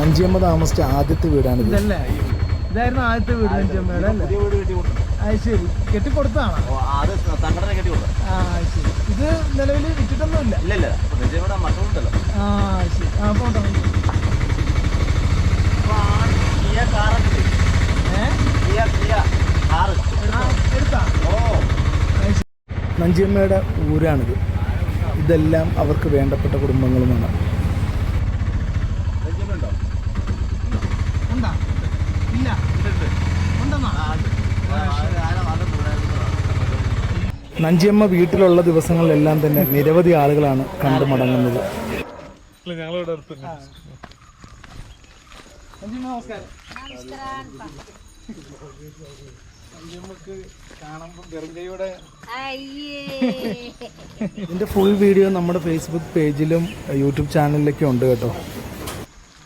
നഞ്ചിയമ്മ താമസിച്ച ആദ്യത്തെ വീടാണിത്. ഇതല്ലേ, ഇതായിരുന്നു ആദ്യത്തെ വീട് നഞ്ചിയമ്മയുടെ അല്ലേ? അത് ശരി, കെട്ടിക്കൊടുത്തതാണോ? ആ ശരി. ഇത് നിലവിൽ വിറ്റിട്ടൊന്നുമില്ല. ആ ശരി. ആ പോട്ടെ. നഞ്ചിയമ്മയുടെ ഊരാണിത്. ഇതെല്ലാം അവർക്ക് വേണ്ടപ്പെട്ട കുടുംബങ്ങളുമാണ്. നഞ്ചിയമ്മ വീട്ടിലുള്ള ദിവസങ്ങളിലെല്ലാം തന്നെ നിരവധി ആളുകളാണ് കണ്ടു മടങ്ങുന്നത്. ഇതിന്റെ ഫുൾ വീഡിയോ നമ്മുടെ ഫേസ്ബുക്ക് പേജിലും യൂട്യൂബ് ചാനലിലൊക്കെ ഉണ്ട് കേട്ടോ.